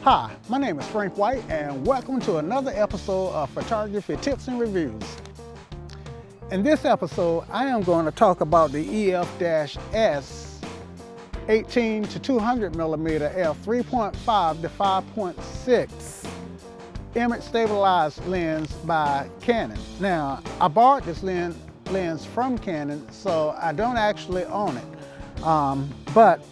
Hi, my name is Frank White and welcome to another episode of Photography Tips and Reviews. In this episode, I am going to talk about the EFS 18 to 200mm f3.5 to 5.6 image stabilized lens by Canon. Now, I borrowed this lens from Canon, so I don't actually own it. But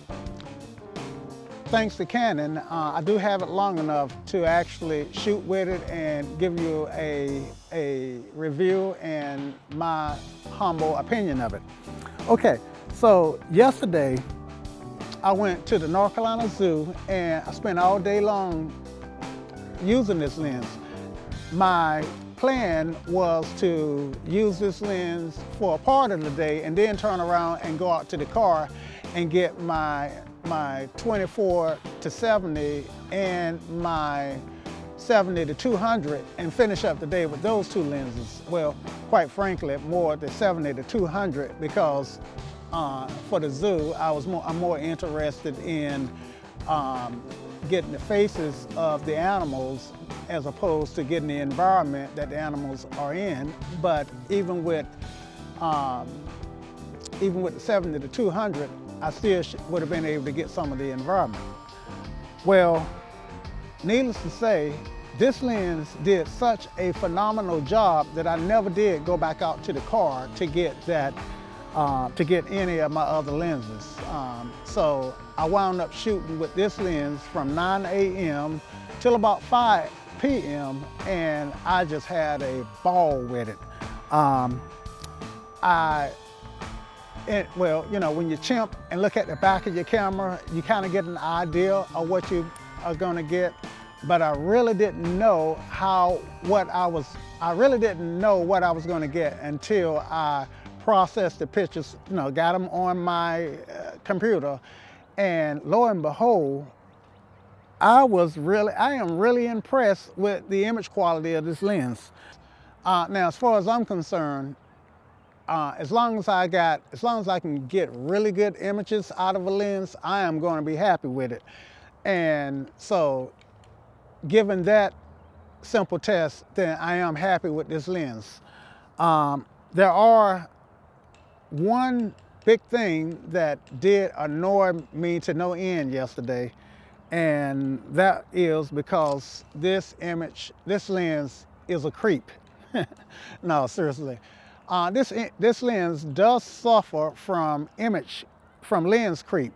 thanks to Canon, I do have it long enough to actually shoot with it and give you a review and my humble opinion of it. Okay, so yesterday I went to the North Carolina Zoo and I spent all day long using this lens. My plan was to use this lens for a part of the day and then turn around and go out to the car and get my 24 to 70 and my 70 to 200 and finish up the day with those two lenses. Well, quite frankly, more the 70 to 200 because for the zoo, I'm more interested in getting the faces of the animals as opposed to getting the environment that the animals are in. But even with the 70 to 200, I still would have been able to get some of the environment. Well, needless to say, this lens did such a phenomenal job that I never did go back out to the car to get any of my other lenses. So I wound up shooting with this lens from 9 a.m. till about 5 p.m. and I just had a ball with it. Well, you know, when you chimp and look at the back of your camera, you kind of get an idea of what you are going to get. But I really didn't know what I was going to get until I processed the pictures, you know, got them on my computer, and lo and behold, I am really impressed with the image quality of this lens. Now, as far as I'm concerned, as long as I can get really good images out of a lens, I am going to be happy with it. And so, given that simple test, then I am happy with this lens. There are one big thing that did annoy me to no end yesterday, and that is because this lens is a creep. No, seriously. This lens does suffer from lens creep.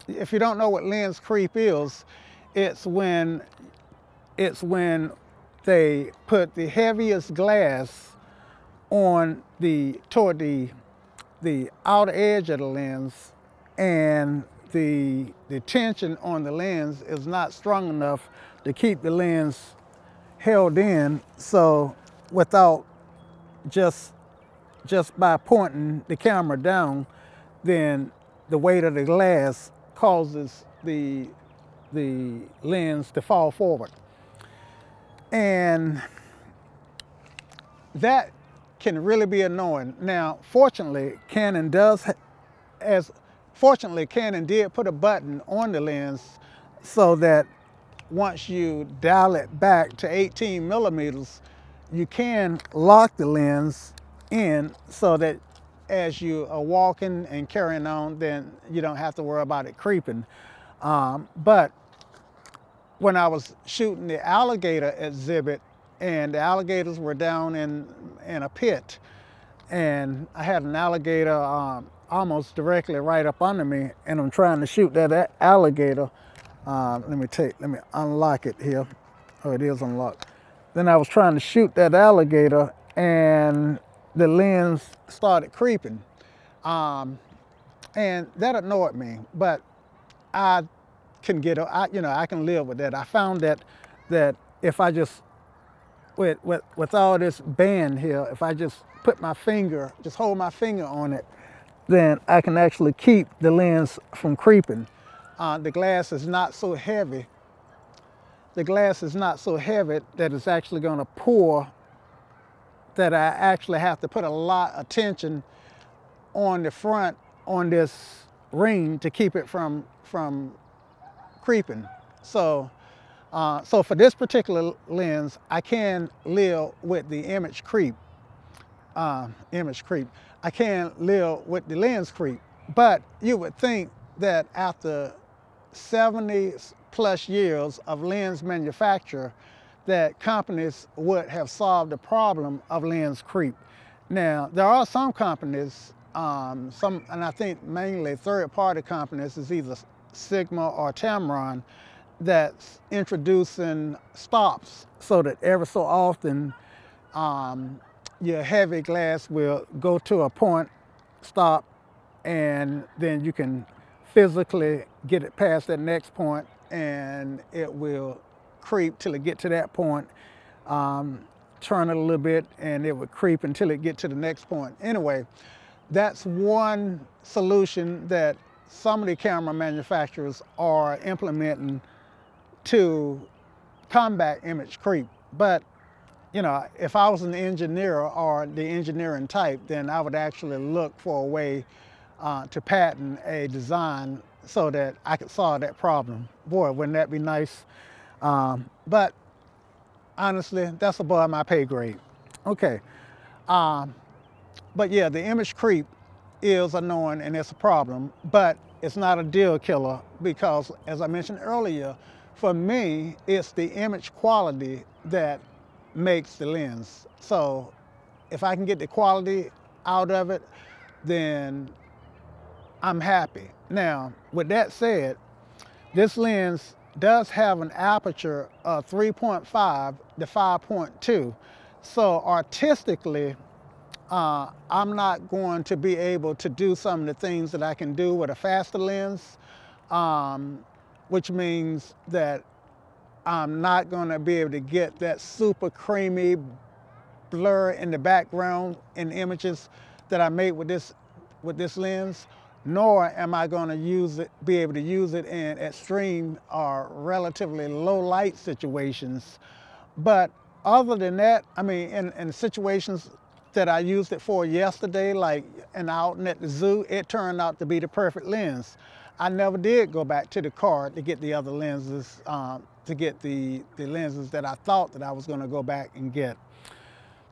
If you don't know what lens creep is, it's when they put the heaviest glass on toward the outer edge of the lens, and the tension on the lens is not strong enough to keep the lens held in. So without just by pointing the camera down, then the weight of the glass causes the lens to fall forward. And that can really be annoying. Now, fortunately, Canon did put a button on the lens so that once you dial it back to 18 millimeters, you can lock the lens in so that as you are walking and carrying on, then you don't have to worry about it creeping. But when I was shooting the alligator exhibit, and the alligators were down in a pit, and I had an alligator almost directly right up under me, and I'm trying to shoot that alligator. Let me unlock it here. Oh, it is unlocked. Then I was trying to shoot that alligator, and the lens started creeping, and that annoyed me. But I can I can live with that. I found that if I just with all this band here, if I just hold my finger on it, then I can actually keep the lens from creeping. The glass is not so heavy. The glass is not so heavy that it's actually going to pour, that I actually have to put a lot of tension on the front on this ring to keep it from creeping. So So for this particular lens, I can live with the image creep. I can live with the lens creep, but you would think that after 70 plus years of lens manufacture, that companies would have solved the problem of lens creep. Now, there are some companies, and I think mainly third-party companies, is either Sigma or Tamron, that's introducing stops so that every so often your heavy glass will go to a point, stop, and then you can physically get it past that next point, and it will creep till it get to that point, turn it a little bit, and it would creep until it get to the next point. Anyway, that's one solution that some of the camera manufacturers are implementing to combat image creep. But you know, if I was an engineer or the engineering type, then I would actually look for a way to patent a design so that I could solve that problem. Boy, wouldn't that be nice? But honestly, that's above my pay grade. Okay, but yeah, the image creep is annoying and it's a problem, but it's not a deal killer because, as I mentioned earlier, for me, it's the image quality that makes the lens. So if I can get the quality out of it, then I'm happy. Now, with that said, this lens does have an aperture of 3.5 to 5.2. So artistically, I'm not going to be able to do some of the things that I can do with a faster lens, which means that I'm not going to be able to get that super creamy blur in the background in images that I made with this lens, nor am I going to be able to use it in extreme or relatively low light situations. But other than that, I mean, in situations that I used it for yesterday, like out at the zoo, it turned out to be the perfect lens. I never did go back to the car to get the other lenses, to get the lenses that I thought that I was going to go back and get.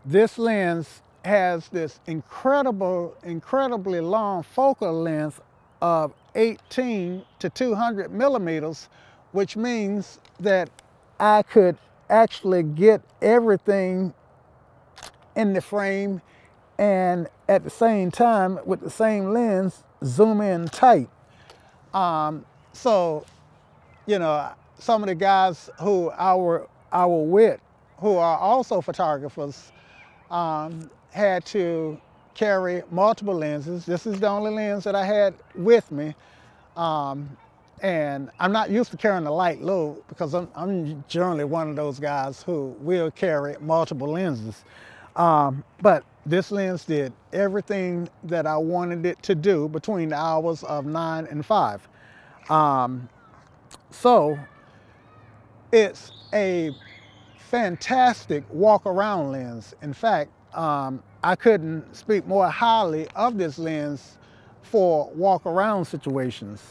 This lens has this incredibly long focal length of 18 to 200 millimeters, which means that I could actually get everything in the frame and at the same time, with the same lens, zoom in tight. So, you know, some of the guys who I were with, who are also photographers, had to carry multiple lenses. This is the only lens that I had with me. And I'm not used to carrying a light load because I'm generally one of those guys who will carry multiple lenses. But this lens did everything that I wanted it to do between the hours of 9 and 5. So it's a fantastic walk-around lens. In fact, I couldn't speak more highly of this lens for walk-around situations.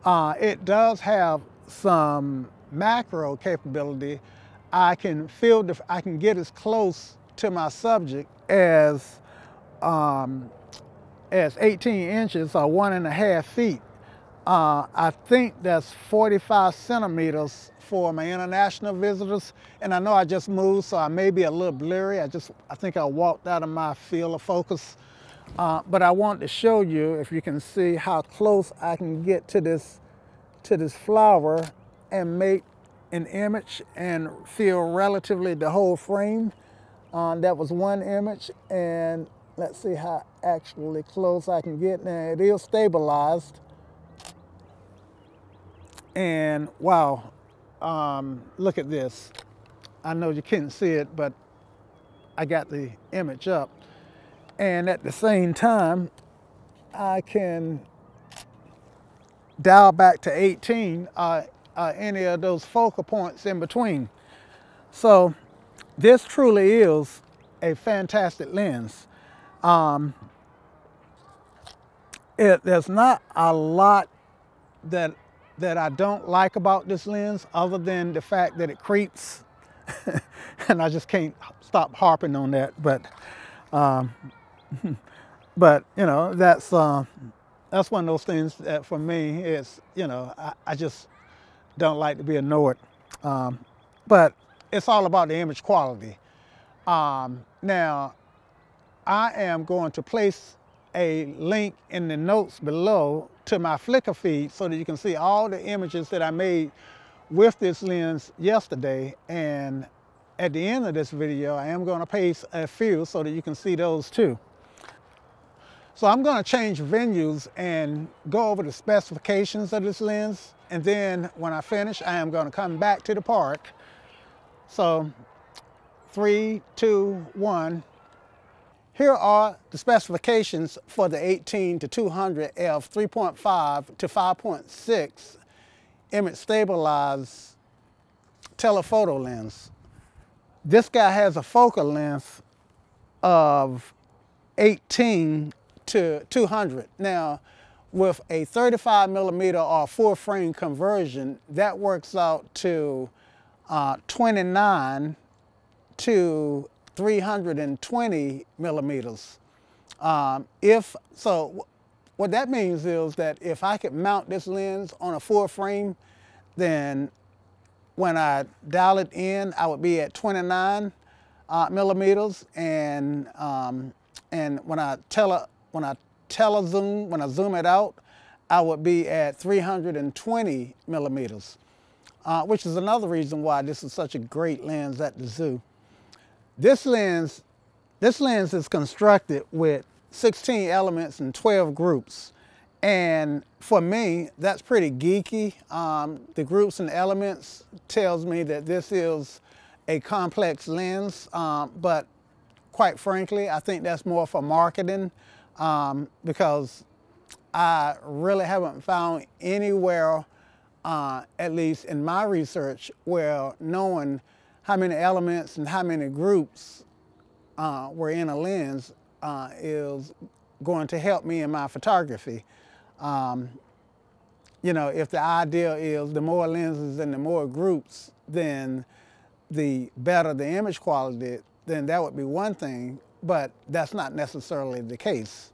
It does have some macro capability. I can get as close to my subject as 18 inches or 1.5 feet. I think that's 45 centimeters for my international visitors. And I know I just moved, so I may be a little blurry. I think I walked out of my field of focus. But I want to show you, if you can see how close I can get to this flower and make an image and fill relatively the whole frame. That was one image, and let's see how actually close I can get. Now it is stabilized. And wow, look at this. I know you can't see it, but I got the image up. And at the same time, I can dial back to 18, any of those focal points in between. So this truly is a fantastic lens. There's not a lot that that I don't like about this lens, other than the fact that it creeps, and I just can't stop harping on that. But you know, that's one of those things that for me is, you know, I just don't like to be annoyed. But it's all about the image quality. Now, I am going to place a link in the notes below to my Flickr feed so that you can see all the images that I made with this lens yesterday. And at the end of this video, I am going to paste a few so that you can see those too. So I'm going to change venues and go over the specifications of this lens. And then when I finish, I am going to come back to the park. So 3, 2, 1. Here are the specifications for the 18 to 200 f 3.5 to 5.6 image stabilized telephoto lens. This guy has a focal length of 18 to 200. Now, with a 35 millimeter or full frame conversion, that works out to 29 to 320 millimeters. What that means is that if I could mount this lens on a full frame, then when I dial it in, I would be at 29 millimeters, and when I zoom it out, I would be at 320 millimeters, which is another reason why this is such a great lens at the zoo. This lens is constructed with 16 elements and 12 groups. And for me, that's pretty geeky. The groups and elements tells me that this is a complex lens, but quite frankly, I think that's more for marketing, because I really haven't found anywhere, at least in my research, where knowing how many elements and how many groups were in a lens is going to help me in my photography. You know, if the idea is the more lenses and the more groups, then the better the image quality, then that would be one thing, but that's not necessarily the case.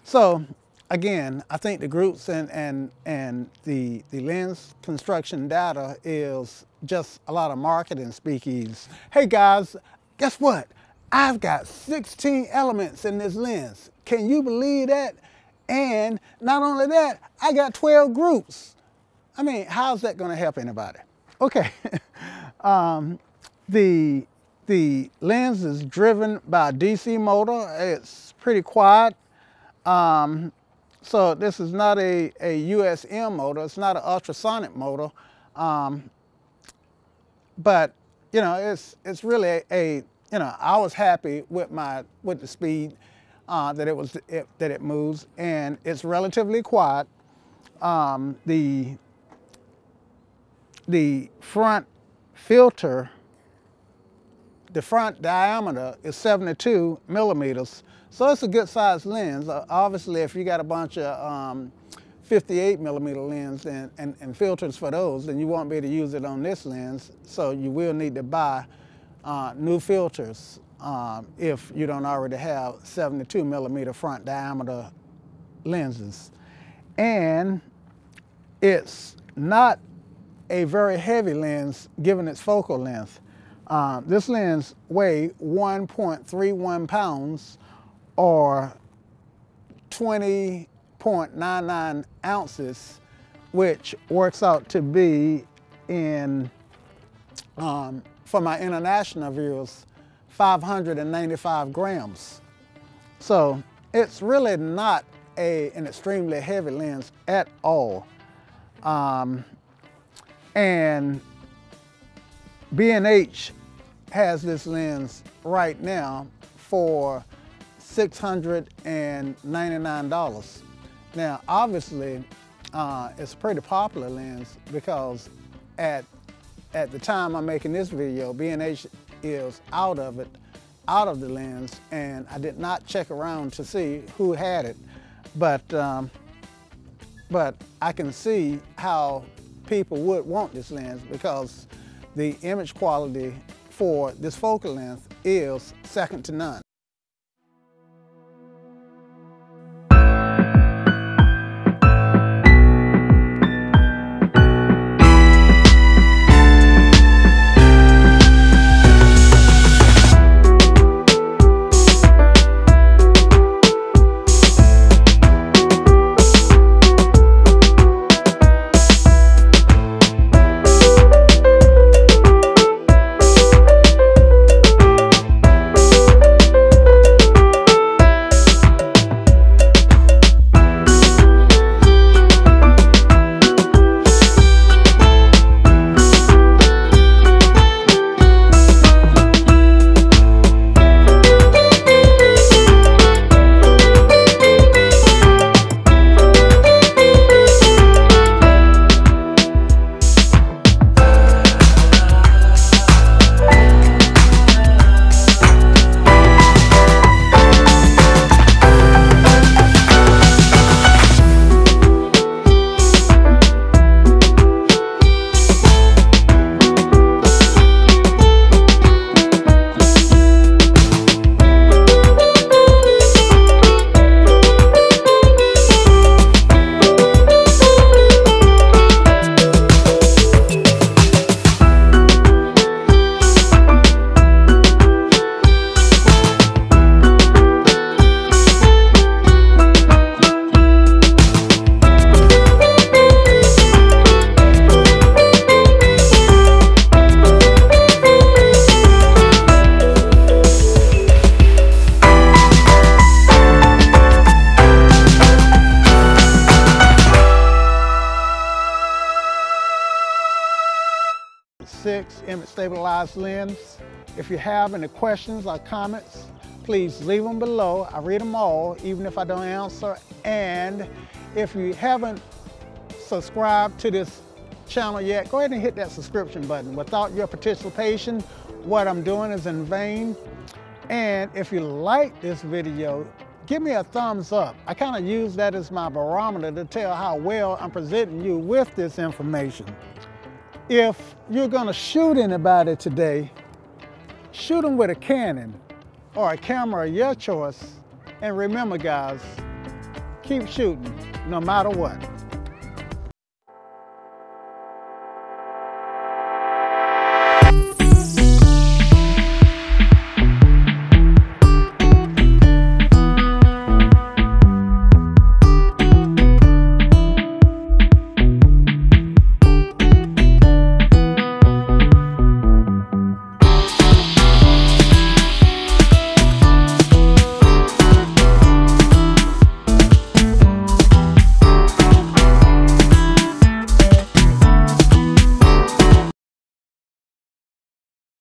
So again, I think the groups and the lens construction data is just a lot of marketing speakeasy. Hey guys, guess what? I've got 16 elements in this lens. Can you believe that? And not only that, I got 12 groups. I mean, how's that going to help anybody? Okay. The lens is driven by a DC motor. It's pretty quiet. So this is not a USM motor. It's not an ultrasonic motor. But you know, it's really I was happy with the speed that it moves, and it's relatively quiet. The front filter, the front diameter is 72 millimeters, so it's a good sized lens. Obviously, if you got a bunch of 58 millimeter lens and filters for those, then you won't be able to use it on this lens. So you will need to buy new filters if you don't already have 72 millimeter front diameter lenses. And it's not a very heavy lens given its focal length. This lens weighs 1.31 pounds or 20.99 ounces, which works out to be in, for my international viewers, 595 grams. So it's really not an extremely heavy lens at all. And B&H has this lens right now for $699. Now, obviously, it's a pretty popular lens because at the time I'm making this video, B&H is out of the lens, and I did not check around to see who had it. But but I can see how people would want this lens because the image quality for this focal length is second to none. Image stabilized lens. If you have any questions or comments, please leave them below. I read them all, even if I don't answer. And if you haven't subscribed to this channel yet, go ahead and hit that subscription button. Without your participation, what I'm doing is in vain. And if you like this video, give me a thumbs up. I kind of use that as my barometer to tell how well I'm presenting you with this information. If you're gonna shoot anybody today, shoot them with a Canon or a camera of your choice. And remember guys, keep shooting no matter what.